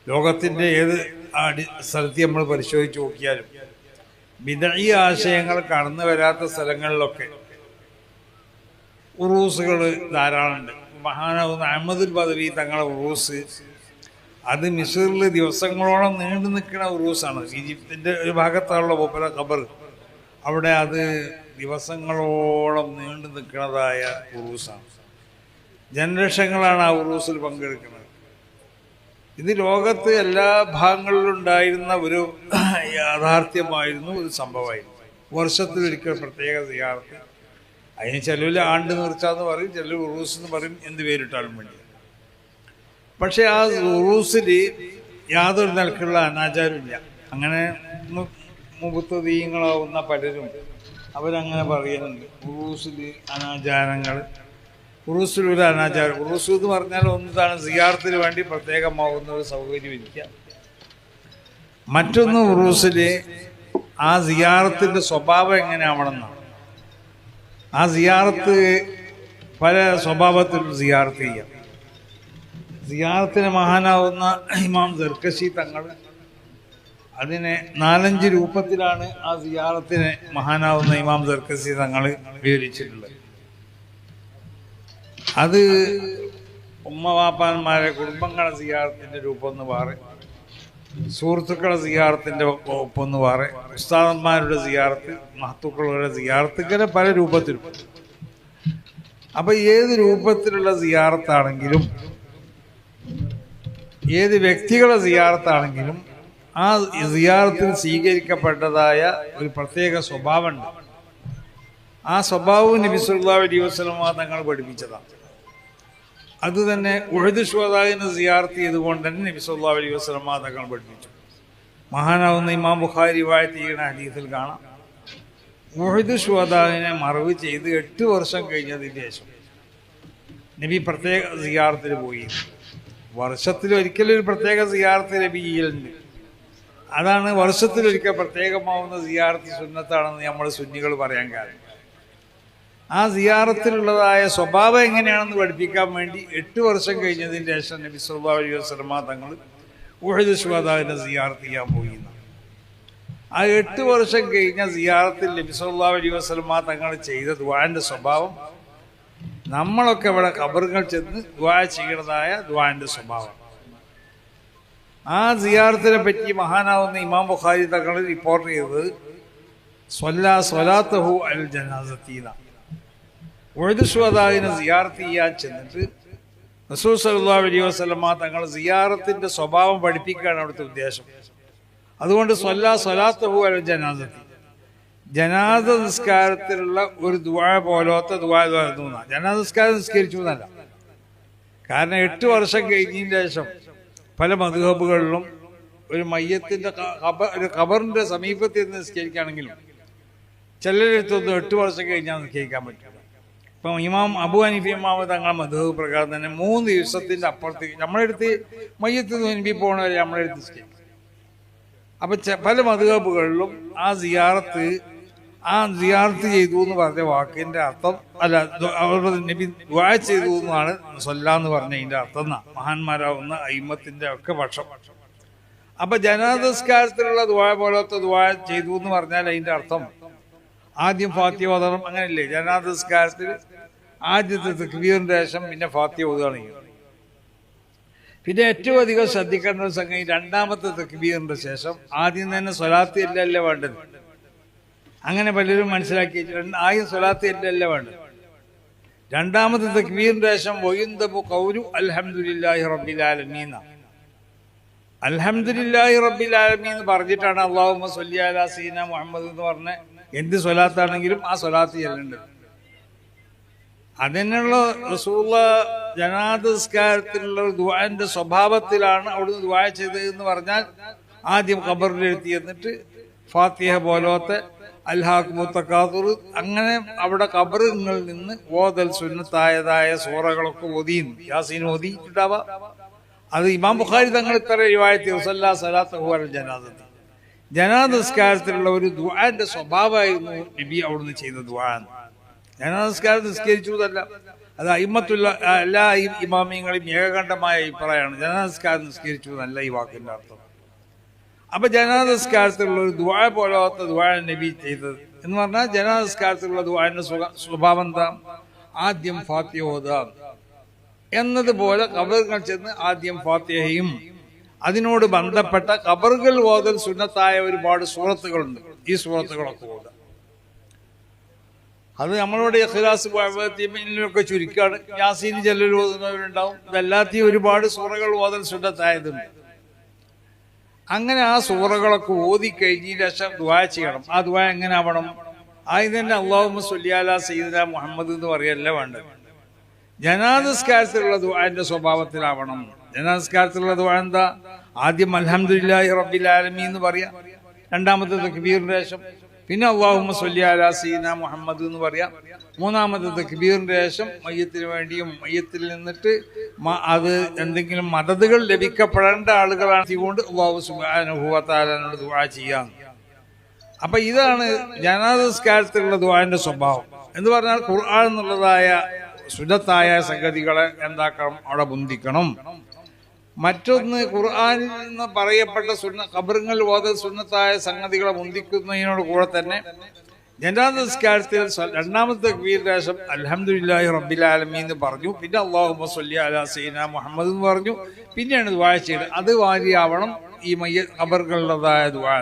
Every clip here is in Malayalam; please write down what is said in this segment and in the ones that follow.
ലോകത്തിൻ്റെ ഏത് സ്ഥലത്ത് നമ്മൾ പരിശോധിച്ച് നോക്കിയാലും ബിദഈ ആശയങ്ങൾ കടന്നു വരാത്ത സ്ഥലങ്ങളിലൊക്കെ ഉറൂസുകൾ ധാരാളമുണ്ട്. മഹാനാവുന്ന അഹമ്മദുൽ ബദവി തങ്ങളുടെ ഉറൂസ് അത് മിസ്റിൽ ദിവസങ്ങളോളം നീണ്ടു നിൽക്കുന്ന ഉറൂസാണ്. ഈജിപ്തിൻ്റെ ഒരു ഭാഗത്തുള്ള മൂപ്പര ഖബർ, അവിടെ അത് ദിവസങ്ങളോളം നീണ്ടു നിൽക്കുന്നതായ ഉറൂസാണ്. ജനലക്ഷങ്ങളാണ് ആ ഉറൂസിൽ പങ്കെടുക്കുന്നത്. ഇത് ലോകത്ത് എല്ലാ ഭാഗങ്ങളിലും ഉണ്ടായിരുന്ന ഒരു യാഥാർത്ഥ്യമായിരുന്നു, ഒരു സംഭവമായിരുന്നു. വർഷത്തിലൊരിക്കൽ പ്രത്യേക സിയാറത്ത്. അതിന് ചിലവിൽ ആണ്ട് നിർച്ചാന്ന് പറയും, ചിലർ ഉറൂസ് എന്ന് പറയും, എന്ത് പേരിട്ടാലും വേണ്ടി. പക്ഷെ ആ ഉറൂസിൽ യാതൊരു നിലക്കുള്ള അനാചാരമില്ല. അങ്ങനെ മുബത്തദീങ്ങളാവുന്ന പലരും അവരങ്ങനെ പറയുന്നുണ്ട്, ഉറൂസിൽ അനാചാരങ്ങൾ. ഉറൂസിൽ ഒരു അനാചാരം, ഉറൂസ് എന്ന് പറഞ്ഞാൽ ഒന്നതാണ് സിയാറത്തിന് വേണ്ടി പ്രത്യേകമാവുന്ന ഒരു സൗകര്യം ഇരിക്കുക. മറ്റൊന്ന് ഉറൂസിൽ ആ സിയാറത്തിൻ്റെ സ്വഭാവം എങ്ങനെയാവണമെന്നാണ്. ആ സിയാറത്ത് പല സ്വഭാവത്തിലും സിയാറത്ത് ചെയ്യാം. സിയാറത്തിന് മഹാനാവുന്ന ഇമാം സർക്കശി തങ്ങൾ അതിനെ 4-5 രൂപത്തിലാണ് ആ സിയാറത്തിനെ മഹാനാവുന്ന ഇമാം സർക്കശി തങ്ങൾ വിവരിച്ചിട്ടുള്ളത്. അത് ഉമ്മവാപ്പാന്മാരെ കുടുംബങ്ങളെ സിയാറത്തിൻ്റെ രൂപം എന്ന് പറയും, സുഹൃത്തുക്കളെ സിയാറത്തിൻ്റെ ഒപ്പൊന്ന് പറയും, ഉസ്താദന്മാരുടെ സിയാറത്ത്, മഹത്തുക്കളുടെ സിയാറത്ത്, ഇങ്ങനെ പല രൂപത്തിലും. അപ്പൊ ഏത് രൂപത്തിലുള്ള സിയാറത്താണെങ്കിലും ഏത് വ്യക്തികളെ സിയാറത്താണെങ്കിലും ആ സിയാറത്തിൽ സ്വീകരിക്കപ്പെട്ടതായ ഒരു പ്രത്യേക സ്വഭാവമുണ്ട്. ആ സ്വഭാവം നബി സല്ലല്ലാഹു അലൈഹി വസല്ലം തങ്ങൾ പഠിപ്പിച്ചതാണ്. അത് തന്നെ ഉഹദ് ശുഹദാഇനെ സിയാറത്ത് ചെയ്തുകൊണ്ട് തന്നെ നബി സല്ലല്ലാഹു അലൈഹി വസല്ലം തങ്ങൾ പഠിപ്പിച്ചു. മഹാനാവുന്ന ഇമാം ബുഖാരി റിവായത്ത് ചെയ്യുന്ന ഹദീസിൽ കാണാം, ഉഹദ് ശുഹദാഇനെ മറവ് ചെയ്ത് 8 വർഷം കഴിഞ്ഞതിന് ശേഷം നബി പ്രത്യേക സിയാറത്തിൽ പോയി. വർഷത്തിലൊരിക്കലും ഒരു പ്രത്യേക സിയാറത്ത് നബി ചെയ്യലുണ്ട്. അതാണ് വർഷത്തിലൊരിക്കൽ പ്രത്യേകമാവുന്ന സിയാറത്ത് സുന്നത്താണെന്ന് നമ്മൾ സുന്നികൾ പറയാൻ കാരണം. ആ സിയാറത്തിലുള്ളതായ സ്വഭാവം എങ്ങനെയാണെന്ന് പഠിപ്പിക്കാൻ വേണ്ടി 8 വർഷം കഴിഞ്ഞതിന് ശേഷം നബി സല്ലല്ലാഹു അലൈഹി വസല്ലം തങ്ങൾ ഉഹദ് ശുഹദാഇനെ സിയാറത്ത് ചെയ്യാൻ പോയി. ആ 8 വർഷം കഴിഞ്ഞ സിയാറത്തിൽ നബി സല്ലല്ലാഹു അലൈഹി വസല്ലം തങ്ങൾ ചെയ്ത ദുആന്റെ സ്വഭാവം നമ്മളൊക്കെ ഇവിടെ ഖബറുകൾ ചെന്ന് ദുആ ചെയ്യണതായ ദുആന്റെ സ്വഭാവം. ആ സിയാറത്തിനെ പറ്റി മഹാനാവുന്ന ഇമാം ബുഖാരി തങ്ങൾ റിപ്പോർട്ട് ചെയ്തത് സ്വലാത്തഹു അൽ ജനാസത്തീന. ഉഹദ് ശുഹദാഇനെ സിയാറത്ത് ചെയ്യാൻ ചെന്നിട്ട് റസൂൽ സല്ലല്ലാഹു അലൈഹി വസല്ലം തങ്ങൾ സിയാറത്തിന്റെ സ്വഭാവം പഠിപ്പിക്കുകയാണ് അവിടുത്തെ ഉദ്ദേശം. അതുകൊണ്ട് സ്വലാത്തഹു അൽ ജനാസത്തി, ജനാസ നിസ്കാരത്തിലുള്ള ഒരു ദുആ പോലത്തെ ദുആ എന്നാ. ജനാസ നിസ്കാരം നിസ്കരിച്ചു എന്നല്ല. കാരണം 8 വർഷം കഴിഞ്ഞതിന് ശേഷം പല മദ്ഹബുകളിലും ഒരു മയ്യത്തിന്റെ ഒരു ഖബറിന്റെ സമീപത്തിൽ നിന്ന് നിസ്കരിക്കുകയാണെങ്കിലും ചിലരെടുത്തൊന്നും 8 വർഷം കഴിഞ്ഞാൽ നിസ്കരിക്കാൻ പറ്റില്ല. ഇപ്പം ഇമാം അബൂ ഹനീഫ ഇമാം തങ്ങളുടെ മദ്ഹബ് പ്രകാരം തന്നെ 3 ദിവസത്തിന്റെ അപ്പുറത്തേക്ക് നമ്മളെടുത്ത് മയ്യത്ത് നോൻപി പോകണവരെ നമ്മളെടുത്ത് നിസ്കരിക്കും. അപ്പൊ പല മദ്ഹബുകളിലും ആ സിയാറത്ത് ചെയ്തു എന്ന് പറഞ്ഞ വാക്കിന്റെ അർത്ഥം അല്ല, അവരുടെ നബി ദുആ ചെയ്തു എന്നാണ് സ്വല്ലാന്ന് പറഞ്ഞതിന്റെ അർത്ഥം എന്നാ മഹാന്മാരാവുന്ന അയിമത്തിന്റെ ഒക്കെ പക്ഷം. അപ്പൊ ജനാസസ്കാരത്തിലുള്ള ദുആ പോലത്തെ ദുആ ചെയ്തു എന്ന് പറഞ്ഞാൽ അതിന്റെ അർത്ഥം ആദ്യം ഫാത്തിഹ ഓതണം, അങ്ങനെയല്ലേ? ജനാസസ്കാരത്തിൽ ആദ്യത്തെ തക്ബീറിന്റെ ശേഷം പിന്നെ ഫാത്തിഹ ഓതുകയാണ് ചെയ്യുന്നത്. പിന്നെ ഏറ്റവും അധികം ശ്രദ്ധിക്കേണ്ട ഒരു സംഗതി, 2ാമത്തെ തക്ബീറിന്റെ ശേഷം ആദ്യം തന്നെ സ്വലാത്ത് ഇല്ലല്ലേ വേണ്ടത്. അങ്ങനെ പലരും മനസ്സിലാക്കി, ആദ്യം സ്വലാത്ത് ഇല്ലല്ലേ വേണ്ടത്. 2ാമത്തെ തക്ബീറിന്റെ ശേഷം വയുന്തബു ഖൗലു അൽഹംദുലില്ലാഹി റബ്ബിൽ ആലമീൻ, അൽഹംദുലില്ലാഹി റബ്ബിൽ ആലമീൻ പറഞ്ഞിട്ടാണ് അല്ലാഹുമ്മ സ്വല്ലി അലാ സയ്യിദിനാ മുഹമ്മദ് എന്ന് പറഞ്ഞ എന്ത് സ്വലാത്താണെങ്കിലും ആ സ്വലാത്ത് ചെല്ലേണ്ടത്. അതിനുള്ള റസൂലുള്ളാഹി ജനാസസ്കാരത്തിലുള്ള ദുആന്റെ സ്വഭാവത്തിലാണ് അവിടുന്ന് ദുആ ചെയ്തതെന്ന് പറഞ്ഞാൽ ആദ്യം ഖബറിലെത്തി എന്നിട്ട് ഫാത്തിഹ പോലത്തെ അൽഹാഖുമു തകാസുർ, അങ്ങനെ അവിടെ ഖബറുകളിൽ നിന്ന് ഓതൽ സുന്നത്തായതായ സൂറകളൊക്കെ ഓതിയും യാസീൻ ഓതിയിട്ടുണ്ടാവാം. അത് ഇമാം ബുഖാരി തങ്ങൾ ഇത്ര റിവായത്ത് വസല്ലാ സ്വലാത്തഹു അലൽ ജനാസത്തി, ജനാസസ്കാരത്തിലുള്ള ഒരു ദുആന്റെ സ്വഭാവമായിരുന്നു നബി അവിടുന്ന് ചെയ്ത ദുആ. ജനാസസ്കാരം നിസ്കരിച്ചു എന്നല്ല, അത് അയിമത്തുള്ള എല്ലാ ഇമാമിയങ്ങളെയും ഏകകണ്ഠമായ അഭിപ്രായമാണ് ജനാനമസ്കാരം നിസ്കരിച്ചു എന്നല്ല ഈ വാക്കിന്റെ അർത്ഥം. അപ്പൊ ജനാനമസ്കാരത്തിലുള്ള ഒരു ദുആ പോലത്തെ ദുആ നബി ചെയ്തത് എന്ന് പറഞ്ഞാൽ ജനാനമസ്കാരത്തിലുള്ള ദുആന്റെ സ്വഭാവം എന്താ? ആദ്യം ഫാത്തിഹ ഓതാം എന്നതുപോലെ ഖബറുകൾ ചെന്ന് ആദ്യം ഫാത്തിഹയും അതിനോട് ബന്ധപ്പെട്ട ഖബറുകൾ ഓതൽ സുന്നത്തായ ഒരുപാട് സൂറത്തുകളുണ്ട്. ഈ സൂറത്തുകളൊക്കെ ഓതാം. അത് നമ്മളോട് ഇഖ്ലാസ് ഒക്കെ ചുരുക്കാണ്. യാസീൻ ജല്ലൽ ഓതുന്നവരുണ്ടാവും. ഇതല്ലാത്ത ഒരുപാട് സൂറകൾ ഓതൽ സുന്നത്തായതുണ്ട്. അങ്ങനെ ആ സൂറകളൊക്കെ ഓതി കഴിഞ്ഞതിന് ശേഷം ദുആ ചെയ്യണം. ആ ദുആ എങ്ങനെ ആവണം? ആദ്യം തന്നെ അല്ലാഹുമ്മ സ്വല്ലി അലാ സയ്യിദിനാ മുഹമ്മദ് എന്ന് പറയല്ല വേണ്ടത്. ജനാനമസ്കാരത്തിലുള്ള ദുആന്റെ സ്വഭാവത്തിലാവണം. ജനാനമസ്കാരത്തിലുള്ള ദുആ എന്താ? ആദ്യം അൽഹംദുലില്ലാഹി റബ്ബിൽ ആലമീൻ എന്ന് പറയാം. രണ്ടാമത്തെ തക്ബീറിന്റെ ശേഷം പിന്നെ അല്ലാഹുമ്മ സ്വല്ലി അലാ സയ്യിദിനാ മുഹമ്മദ് എന്ന് പറയാം. മൂന്നാമത്തെ തക്ബീറിന്റെ ശേഷം മയ്യത്തിന് വേണ്ടിയും മയ്യത്തിൽ നിന്നിട്ട് അത് എന്തെങ്കിലും മദതുകൾ ലഭിക്കപ്പെടേണ്ട ആളുകളാണ് കൊണ്ട് അല്ലാഹു സുബ്ഹാനഹു വ തആലയോട് ദുആ ചെയ്യാം. അപ്പൊ ഇതാണ് ജനാനമസ്കാരത്തിലുള്ള ദുആന്റെ സ്വഭാവം എന്ന് പറഞ്ഞാൽ ഖുർആൻ എന്നുള്ളതായ സുന്നത്തായ സംഗതികളെ എന്താക്കണം? അവിടെ ബന്ധിക്കണം. മറ്റൊന്ന് ഖുർആനിൽ നിന്ന് പറയപ്പെട്ട ഖബറുകൾ ഓതൽ സുന്നത്തായ സംഗതികളെ ബന്ധിക്കുന്നതിനോട് കൂടെ തന്നെ ജനാനമസ്കാരത്തിൽ രണ്ടാമത്തെ തക്ബീറിന്റെ ശേഷം അൽഹംദുലില്ലാഹി റബ്ബിൽ ആലമീൻ എന്ന് പറഞ്ഞു. പിന്നെ അല്ലാഹുമ്മ സ്വല്ലി അലാ സയ്യിദിനാ മുഹമ്മദ് എന്ന് പറഞ്ഞു. പിന്നെയാണ് ദുആ ചെയ്തത്. അത് വാരിയാവണം ഈ ഖബറുകളുടേതായ ദുആ.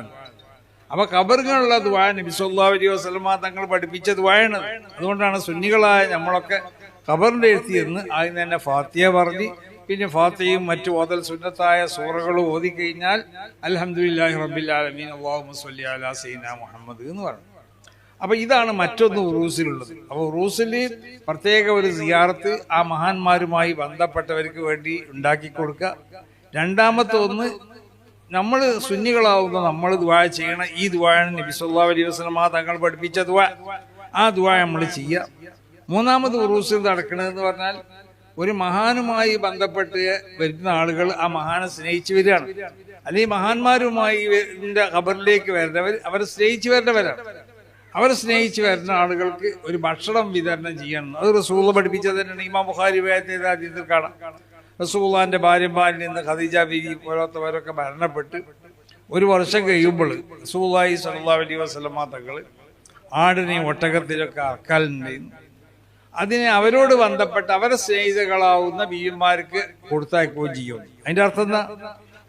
അപ്പൊ ഖബറുകളുള്ള ദുആ നബി സല്ലല്ലാഹു അലൈഹി വസല്ലമ തങ്ങൾ പഠിപ്പിച്ച ദുആയാണ്. അതുകൊണ്ടാണ് സുന്നികളായ നമ്മളൊക്കെ ഖബറിന്റെ എഴുത്തിയെന്ന് ആദ്യം തന്നെ ഫാത്തിഹ പറഞ്ഞ് പിന്നെ ഫാത്തിഹയും മറ്റു ഓതൽ സുന്നത്തായ സൂറകളും ഓതി കഴിഞ്ഞാൽ അൽഹംദുലില്ലാഹി റബ്ബിൽ ആലമീൻ അല്ലാഹുമ്മ സ്വല്ലി അലാ സയ്യിദിനാ മുഹമ്മദ് എന്ന് പറഞ്ഞു. അപ്പൊ ഇതാണ് മറ്റൊന്ന് ഉറൂസിലുള്ളത്. അപ്പൊ ഉറൂസിൽ പ്രത്യേക ഒരു സിയാറത്ത് ആ മഹാന്മാരുമായി ബന്ധപ്പെട്ടവർക്ക് വേണ്ടി ഉണ്ടാക്കി കൊടുക്കുക. രണ്ടാമത്തെ ഒന്ന്, നമ്മൾ സുന്നികളാവുന്ന നമ്മൾ ദുആ ചെയ്യണം. ഈ ദുആയാണ് നബി സല്ലല്ലാഹു അലൈഹി വസല്ലമ തങ്ങൾ പഠിപ്പിച്ച ദുആ. ആ ദുആ നമ്മൾ ചെയ്യുക. മൂന്നാമത് ഉറൂസിൽ നടക്കണമെന്ന് പറഞ്ഞാൽ ഒരു മഹാനുമായി ബന്ധപ്പെട്ട് വരുന്ന ആളുകൾ ആ മഹാനെ സ്നേഹിച്ചു വരികയാണ്. അല്ലെങ്കിൽ മഹാന്മാരുമായി ഖബറിലേക്ക് വരുന്നവർ അവരെ സ്നേഹിച്ചു വരുന്നവരാണ്. അവരെ സ്നേഹിച്ചു വരുന്ന ആളുകൾക്ക് ഒരു ഭക്ഷണം വിതരണം ചെയ്യണം. അത് റസൂൽ പഠിപ്പിച്ചത് തന്നെയാണ്. ഇമാം ബുഖാരി ഹദീസിൽ കാണാം. റസൂലുള്ളാഹിന്റെ ഭാര്യമാരിൽ നിന്ന് ഖദീജ ബീവി പോലത്തവരൊക്കെ മരണപ്പെട്ട് ഒരു വർഷം കഴിയുമ്പോൾ റസൂലുള്ളാഹി സ്വല്ലല്ലാഹു അലൈഹി വസല്ലമ തങ്ങൾ ആടിനെയും ഒട്ടകത്തിലൊക്കെ അറക്കാലുണ്ടായിരുന്നു. അതിനെ അവരോട് ബന്ധപ്പെട്ട് അവരെ സ്നേഹിതകളാവുന്ന ബീവിമാർക്ക് കൊടുത്തയക്കുകയും ചെയ്യും. അതിന്റെ അർത്ഥം എന്താ?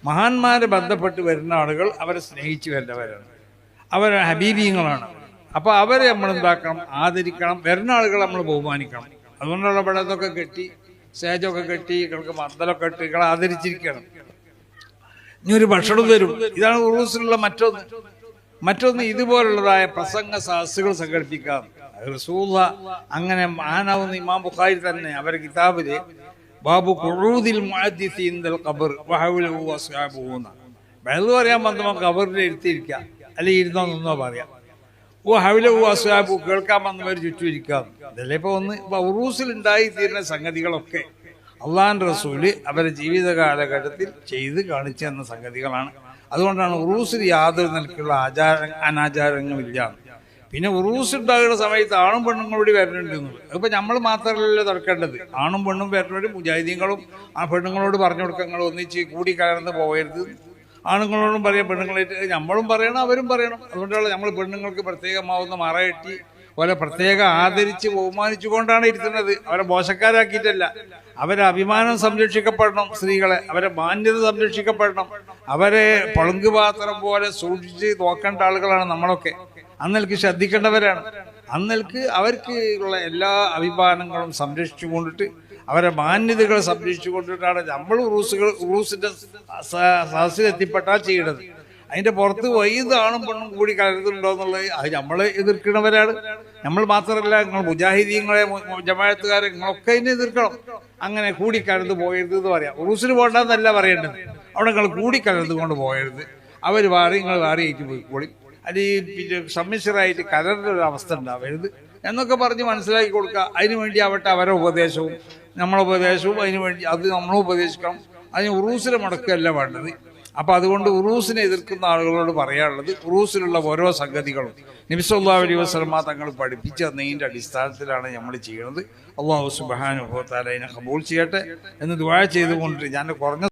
മഹാന്മാരെ ബന്ധപ്പെട്ട് വരുന്ന ആളുകൾ അവരെ സ്നേഹിച്ചു വരുന്നവരാണ്. അവരെ ഹബീബീങ്ങളാണ്. അപ്പൊ അവരെ നമ്മൾ എന്താക്കണം? ആദരിക്കണം. വരുന്ന ആളുകളെ നമ്മൾ ബഹുമാനിക്കണം. അതുകൊണ്ടുള്ള പടത്തൊക്കെ കെട്ടി സ്റ്റേജൊക്കെ കെട്ടി ഇവർക്ക് മന്ദലൊക്കെ ഇട്ട് ഇങ്ങളെ ആദരിച്ചിരിക്കണം. ഇനി ഒരു ഭക്ഷണം തരും. ഇതാണ് ഉറൂസിലുള്ള മറ്റൊന്ന് ഇതുപോലുള്ളതായ പ്രസംഗ സദസ്സുകൾ സംഘടിപ്പിക്കാം. റസൂല അങ്ങനെ മഹാനാവുന്ന ഇമാം ബുഖാരി തന്നെ അവരുടെ കിതാബില് ബാബു ഖുഊദിൽ മുഹദ്ദിസീൻ ദൽ ഖബർ വഹൗലഹു വസ്ഹാബുഹു ബൈദ് പറയാൻ വന്നപ്പോൾ ഖബറിൽ ഇരുത്തിയിരിക്കുക, അല്ലെങ്കിൽ ഇരുന്നോ നിന്നോ പറയാം. ഹൗലഹു വസ്ഹാബു കേൾക്കാൻ വന്നവർ ചുറ്റും ഇരിക്കാം. ഇതല്ലേ ഇപ്പൊ ഉറൂസിൽ ഉണ്ടായി തീരുന്ന സംഗതികളൊക്കെ അള്ളാഹുവിന്റെ റസൂല് അവരുടെ ജീവിത കാലഘട്ടത്തിൽ ചെയ്ത് കാണിച്ചു തന്ന സംഗതികളാണ്. അതുകൊണ്ടാണ് ഉറൂസിൽ യാതൊരു നിലയ്ക്കുള്ള അനാചാരങ്ങളില്ല. പിന്നെ ഉറൂസ് ഉണ്ടാകുന്ന സമയത്ത് ആണും പെണ്ണും കൂടി വരണുണ്ട്. അതിപ്പോ നമ്മൾ മാത്രമല്ലല്ലോ തുറക്കേണ്ടത്. ആണും പെണ്ണും വരുന്നവരും മുജാഹിദീങ്ങളും ആ പെണ്ണുങ്ങളോട് പറഞ്ഞു കൊടുക്കുക, നിങ്ങൾ ഒന്നിച്ച് കൂടി കലർന്ന് പോകരുത്. ആണുങ്ങളോടും പറയാം, പെണ്ണുങ്ങളായിട്ട് നമ്മളും പറയണം, അവരും പറയണം. അതുകൊണ്ടുള്ള നമ്മൾ പെണ്ണുങ്ങൾക്ക് പ്രത്യേകമാവുന്ന മറയെട്ടി അവരെ പ്രത്യേക ആദരിച്ച് ബഹുമാനിച്ചു കൊണ്ടാണ് ഇരുത്തുന്നത്. അവരെ മോശക്കാരാക്കിയിട്ടല്ല. അവരെ അഭിമാനം സംരക്ഷിക്കപ്പെടണം. സ്ത്രീകളെ അവരെ മാന്യത സംരക്ഷിക്കപ്പെടണം. അവരെ പളുങ്കുപാത്രം പോലെ സൂക്ഷിച്ച് നോക്കേണ്ട ആളുകളാണ് നമ്മളൊക്കെ. അന്നൽക്ക് ശ്രദ്ധിക്കേണ്ടവരാണ്. അന്നൽക്ക് അവർക്ക് ഉള്ള എല്ലാ അഭിമാനങ്ങളും സംരക്ഷിച്ചു കൊണ്ടിട്ട് അവരെ മാന്യതകൾ സംരക്ഷിച്ചു കൊണ്ടിട്ടാണ് നമ്മൾ ഉറൂസിന്റെ സദസ്സിലെത്തിപ്പെട്ടാൽ ചെയ്യേണ്ടത്. അതിന്റെ പുറത്ത് വൈദാണും പെണ്ണും കൂടി കലരുന്നുണ്ടോ എന്നുള്ളത് അത് നമ്മൾ എതിർക്കുന്നവരാണ്. നമ്മൾ മാത്രമല്ല, നിങ്ങൾ മുജാഹിദീങ്ങളെ ജമാഅത്തുകാരെ നിങ്ങളൊക്കെ അതിനെ എതിർക്കണം. അങ്ങനെ കൂടിക്കലർന്ന് പോകരുത് എന്ന് പറയാം. ഉറൂസിന് പോകണ്ടെന്നല്ല പറയേണ്ടത്. അവിടെ നിങ്ങൾ കൂടിക്കലർന്ന് കൊണ്ട് പോകരുത്. അവർ വാറി നിങ്ങൾ വാറിയായിട്ട് പോയിക്കോളി, അല്ലെങ്കിൽ പിന്നെ സമ്മിശ്രമായിട്ട് കലർന്ന ഒരു അവസ്ഥ ഉണ്ടാവരുത് എന്നൊക്കെ പറഞ്ഞ് മനസ്സിലാക്കി കൊടുക്കുക. അതിനു വേണ്ടി ആവട്ടെ അവരെ ഉപദേശവും നമ്മളെ ഉപദേശവും അതിനു വേണ്ടി അത് നമ്മളും ഉപദേശിക്കണം. അതിന് ഉറൂസിലെ മുടക്കല്ല വേണ്ടത്. അപ്പൊ അതുകൊണ്ട് ഉറൂസിനെ എതിർക്കുന്ന ആളുകളോട് പറയാനുള്ളത്, ഉറൂസിലുള്ള ഓരോ സംഗതികളും നബി സല്ലല്ലാഹു അലൈഹി വസല്ലമ തങ്ങൾ പഠിപ്പിച്ച തന്നതിന്റെ അടിസ്ഥാനത്തിലാണ് നമ്മൾ ചെയ്യുന്നത്. അല്ലാഹു സുബ്ഹാനഹു വ തആല അതിനെ ഖബൂൽ ചെയ്യട്ടെ എന്ന് ദുആ ചെയ്തുകൊണ്ട് ഞാൻ കുറഞ്ഞ